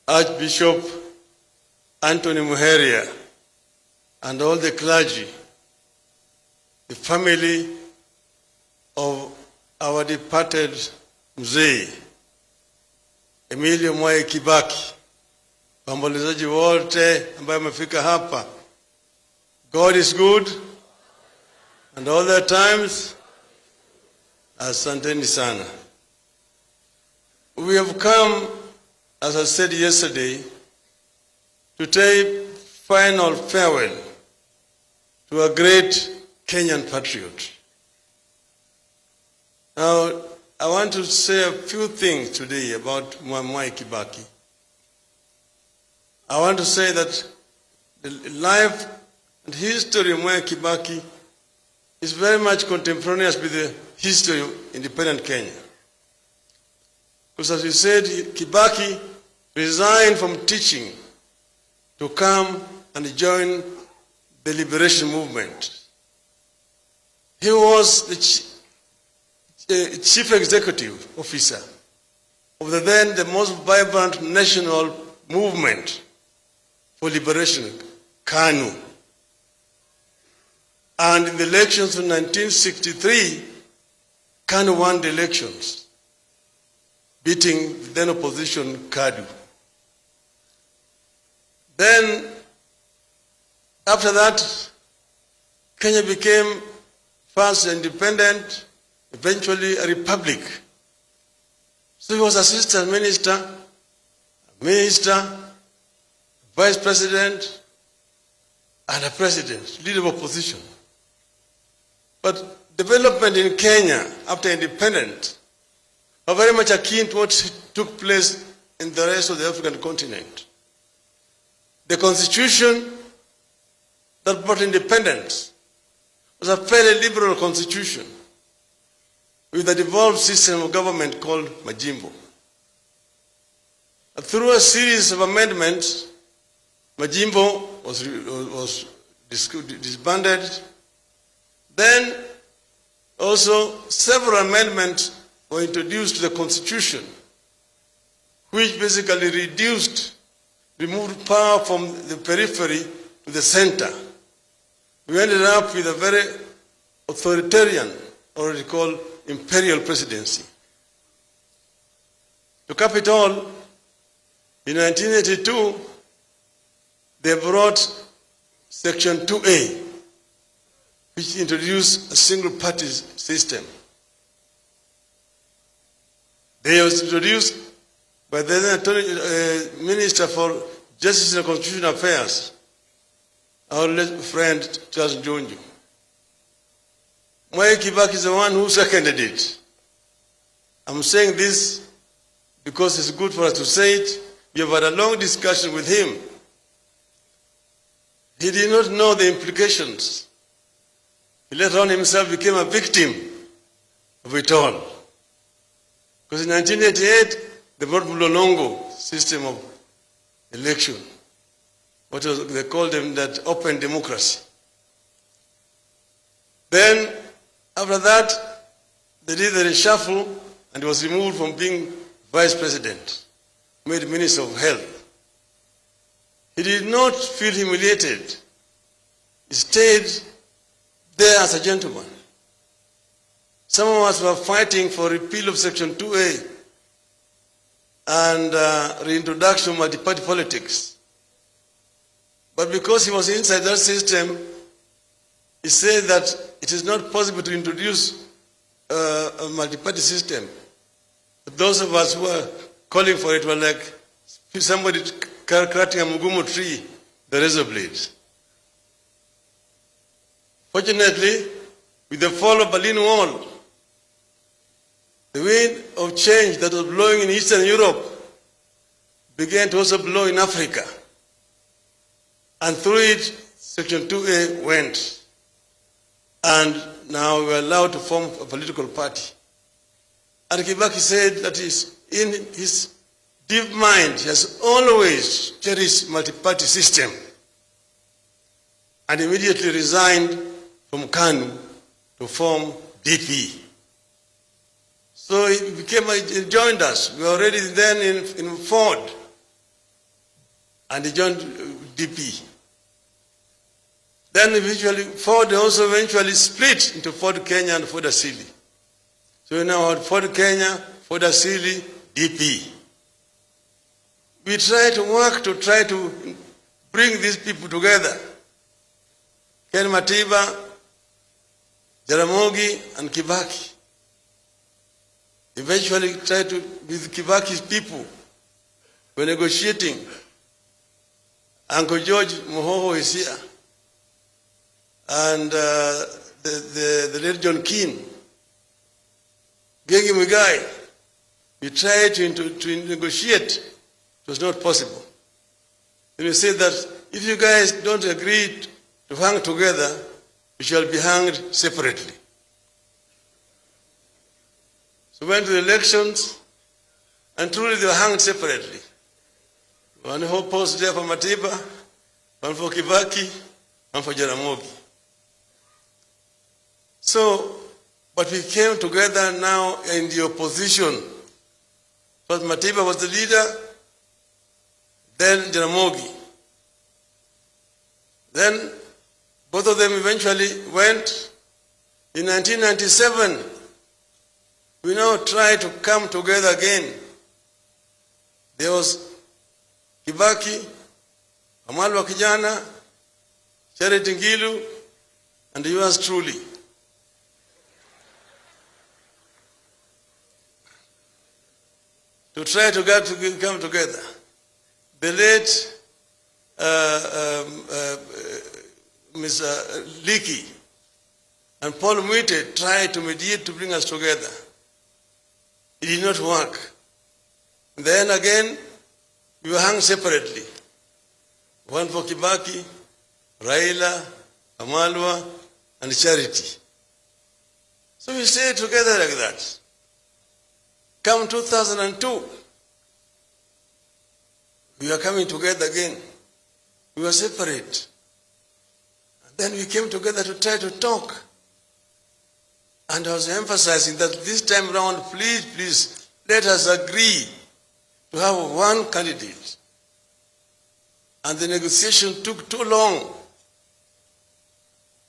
Archbishop Anthony Muheria, and all the clergy, the family of our departed Mzee Emilio Mwai Kibaki, waombolezaji wote ambao wamefika hapa. God is good and all the times. Asanteni sana. We have come, as I said yesterday, to take final farewell to a great Kenyan patriot. Now, I want to say a few things today about Mwai Kibaki. I want to say that the life and history of Mwai Kibaki is very much contemporaneous with the history of independent Kenya. Because as we said, Kibaki resigned from teaching to come and join the liberation movement. He was the chief executive officer of the most vibrant national movement for liberation, KANU. And in the elections of 1963, KANU won the elections, beating the then opposition KADU. Then, after that, Kenya became first independent, eventually a republic. So he was assistant minister, vice president, and a president, leader of opposition. But development in Kenya after independence are very much akin to what took place in the rest of the African continent. The constitution that brought independence was a fairly liberal constitution with a devolved system of government called Majimbo. Through a series of amendments, Majimbo was disbanded. Then also several amendments were introduced to the constitution, which basically removed power from the periphery to the center. We ended up with a very authoritarian, or what we call imperial presidency. To cap it all, in 1982, they brought Section 2A, which introduced a single-party system. They was introduced by the then Minister for Justice and Constitutional Affairs, our late friend Charles Njonjo. Mwai Kibaki is the one who seconded it. I'm saying this because it's good for us to say it. We have had a long discussion with him. He did not know the implications. He later on himself became a victim of it all. Because in 1988, they brought Mulolongo system of election. They called them that open democracy. Then, after that, they did the reshuffle and he was removed from being vice president, made minister of health. He did not feel humiliated. He stayed there as a gentleman. Some of us were fighting for repeal of Section 2A and reintroduction of multi-party politics. But because he was inside that system, he said that it is not possible to introduce a multi-party system. But those of us who were calling for it were like somebody cutting a mugumo tree, the razor blade. Fortunately, with the fall of Berlin Wall, the wind of change that was blowing in Eastern Europe began to also blow in Africa. And through it, Section 2A went. And now we are allowed to form a political party. And Kibaki said that in his deep mind, he has always cherished multi-party system. And immediately resigned from KANU to form DP. So he joined us. We were already then in Ford. and he joined DP. Then eventually, Ford also eventually split into Ford Kenya and Ford Asili. So we now have Ford Kenya, Ford Asili, DP. We try to bring these people together. Ken Matiba, Jaramogi, and Kibaki. Eventually tried to, with Kibaki's people, were negotiating. Uncle George Mohoho is here. And the late John Keane, Gengi Mugai, we tried to negotiate. It was not possible. And we said that if you guys don't agree to hang together, we shall be hanged separately. So we went to the elections, and truly they were hanged separately. One whole post there for Matiba, one for Kibaki, one for Jaramogi. So, but we came together now in the opposition. First Matiba was the leader, then Jaramogi. Then both of them eventually went. In 1997, we now tried to come together again. There was Kibaki, Amalwa Kijana, Charity Ngilu, and yours truly. To try to come together. The late Mr. Leakey and Paul Mwite tried to mediate to bring us together. It did not work. Then again, we were hung separately. One for Kibaki, Raila, Amalwa, and Charity. So we stayed together like that. Come 2002, we were coming together again. We were separate. And then we came together to try to talk. And I was emphasizing that this time around, please, let us agree to have one candidate. And the negotiation took too long.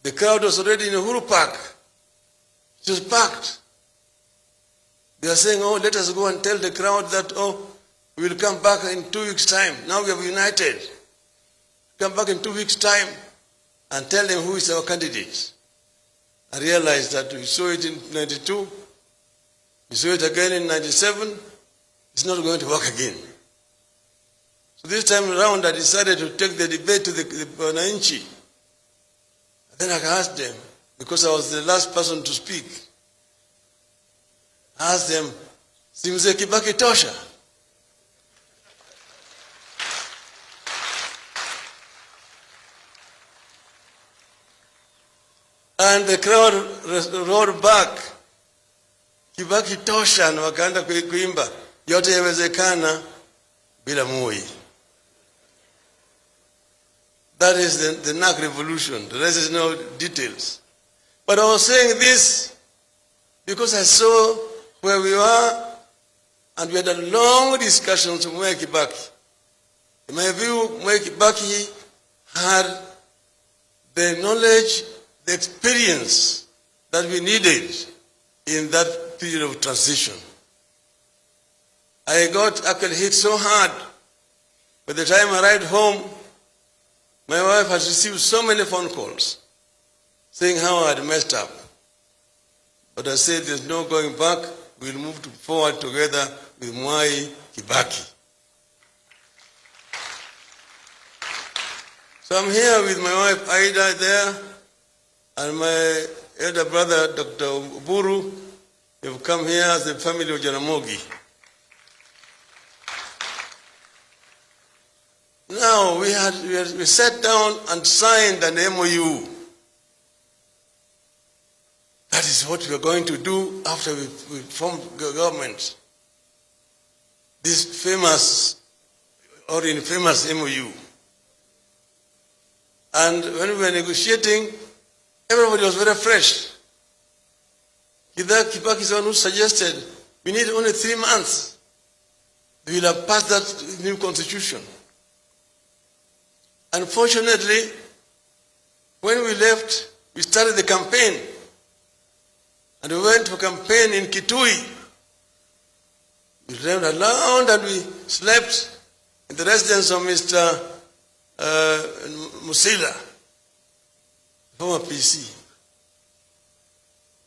The crowd was already in Uhuru Park. It was packed. They are saying, oh, let us go and tell the crowd that, oh, we will come back in 2 weeks' time. Now we have united. Come back in 2 weeks' time and tell them who is our candidate. I realized that we saw it in 92, we saw it again in 97, it's not going to work again. So this time around, I decided to take the debate to the Wananchi. Then I asked them, because I was the last person to speak, I asked them, Simze Kibaki tosha? And the crowd roared back, Kibaki tosha, na wakaanza kuimba, yote yawezekana bila Moi. That is the NAC revolution. The rest is no details. But I was saying this because I saw where we were, and we had a long discussion with Mwai Kibaki. In my view, Mwai Kibaki had the knowledge, the experience that we needed in that period of transition. I got actually hit so hard. By the time I arrived home, my wife has received so many phone calls saying how I had messed up. But I said there's no going back. We'll move forward together with Mwai Kibaki. So I'm here with my wife Aida there, and my elder brother Dr. Uburu. They've come here as the family of Jaramogi. Now we sat down and signed an MOU. That is what we are going to do after we form government. This famous or infamous MOU. And when we were negotiating, everybody was very fresh. Kibaki is the one who suggested we need only 3 months. We will have passed that new constitution. Unfortunately, when we left, we started the campaign. And we went for campaign in Kitui. We ran around and we slept in the residence of Mr. Musila, former PC.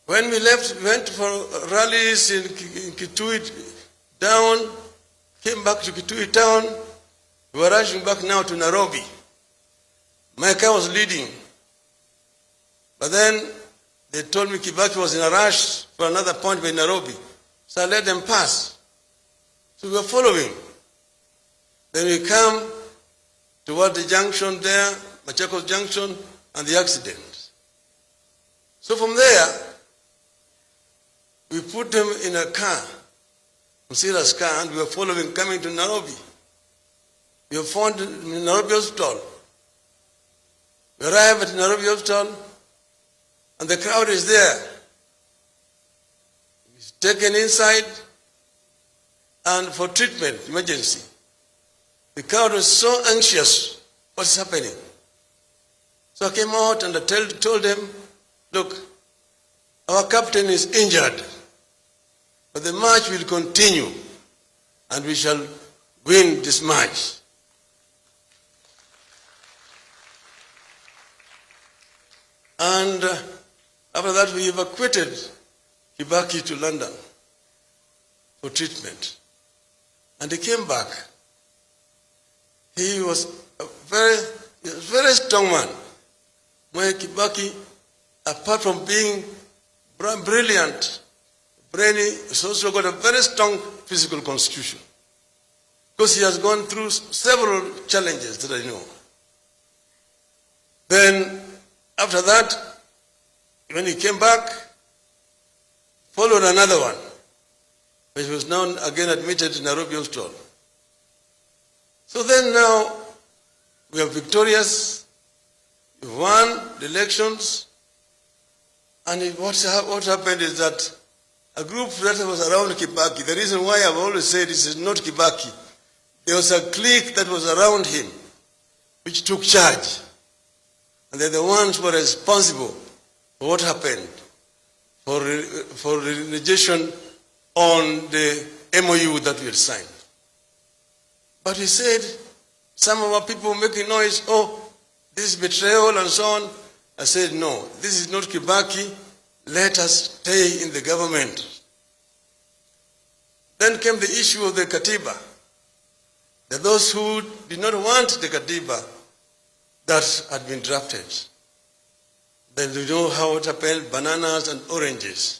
When we left, we went for rallies in Kitui town, came back to Kitui town. We were rushing back now to Nairobi. My car was leading. But then they told me Kibaki was in a rush for another point by Nairobi. So I let them pass. So we were following. Then we come toward the junction there, Machakos Junction, and the accident. So from there, we put them in a car, Musila's car, and we were following, coming to Nairobi. We were found in Nairobi Hospital. We arrived at Nairobi Hospital, and the crowd is there. He's taken inside and for treatment, emergency. The crowd was so anxious, what's happening? So I came out and I told them, look, our captain is injured, but the march will continue and we shall win this march. And after that, we evacuated Kibaki to London for treatment. And he came back. He was a very strong man. When Kibaki, apart from being brilliant, brainy, he's also got a very strong physical constitution. Because he has gone through several challenges that I know. Then, after that, when he came back, followed another one, which was now again admitted in Nairobi Hospital. So then now, we are victorious, we won the elections, and what happened is that a group that was around Kibaki, the reason why I've always said this is not Kibaki, there was a clique that was around him, which took charge. And they're the ones who were responsible for what happened, for relegation on the MOU that we had signed. But he said, some of our people making noise, oh, this is betrayal and so on. I said, no, this is not Kibaki. Let us stay in the government. Then came the issue of the Katiba. There are those who did not want the Katiba that had been drafted. Then you know how it happened, bananas and oranges.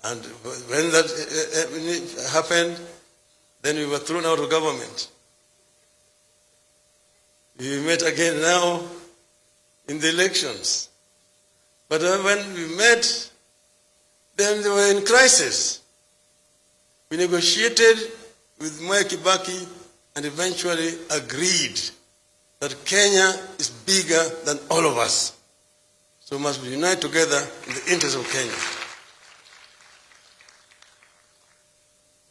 And when that happened, then we were thrown out of government. We met again now in the elections. But when we met, then they were in crisis. We negotiated with Mwai Kibaki and eventually agreed that Kenya is bigger than all of us. So we must unite together in the interest of Kenya.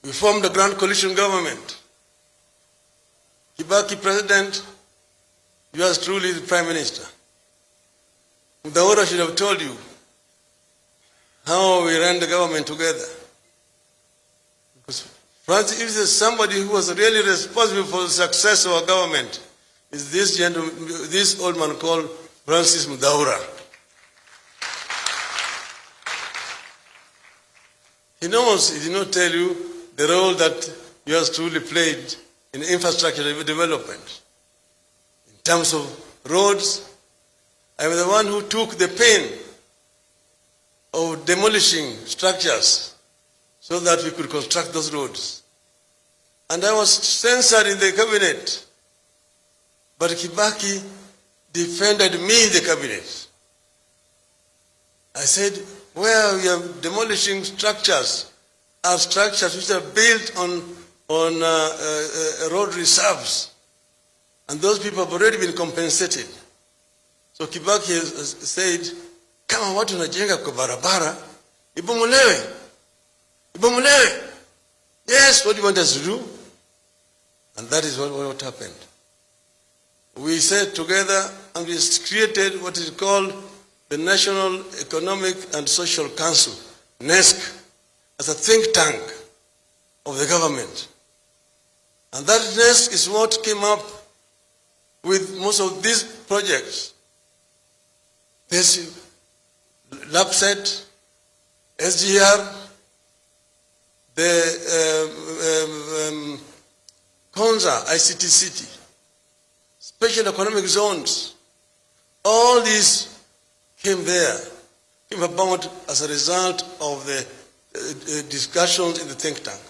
We formed a grand coalition government. Kibaki president, yours truly the prime minister. Othaya should have told you how we ran the government together. Because Francis, if there's somebody who was really responsible for the success of our government, is this gentleman, this old man called Francis Othaya. He knows, he did not tell you the role that you have truly played in infrastructure development. In terms of roads, I am the one who took the pain of demolishing structures so that we could construct those roads. And I was censored in the cabinet. But Kibaki defended me in the cabinet. I said, where we are demolishing structures are structures which are built on road reserves. And those people have already been compensated. So Kibaki has said, kama watu wanajenga kwa barabara, ibomolewe. Ibomolewe. Yes, what do you want us to do? And that is what happened. we sat together and we created what is called the National Economic and Social Council, NESC, as a think tank of the government. And that NESC is what came up with most of these projects. This LAPSET, SGR, the Konza ICT City, special economic zones, all these came about as a result of the discussions in the think tank.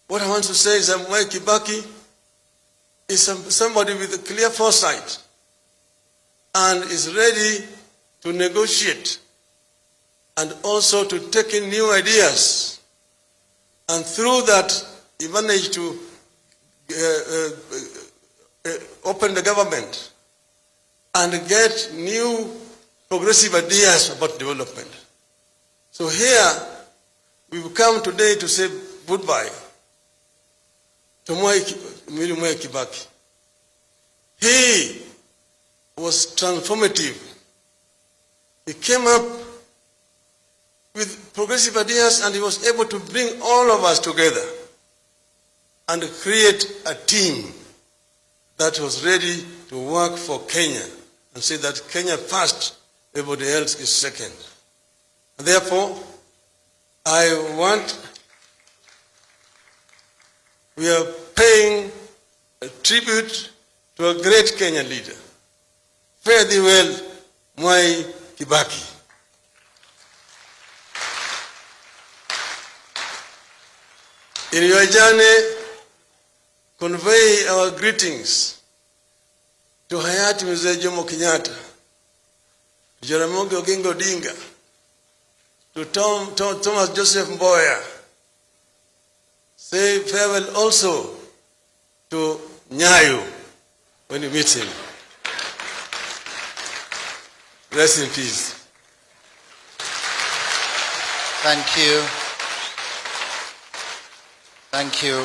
What I want to say is that Kibaki is somebody with a clear foresight and is ready to negotiate and also to take in new ideas. And through that, he managed to open the government and get new progressive ideas about development. So here, we've come today to say goodbye to Mwai Kibaki. He was transformative. He came up with progressive ideas and he was able to bring all of us together and create a team that was ready to work for Kenya and say that Kenya first, everybody else is second. And therefore, we are paying a tribute to a great Kenyan leader. Fare thee well, Mwai Kibaki. In your journey, convey our greetings to Hayati Mzee Jomo Kenyatta, to Jaramogi Oginga Odinga, to Thomas Joseph Mboya. Say farewell also to Nyayo when you meet him. Rest in peace. Thank you. Thank you.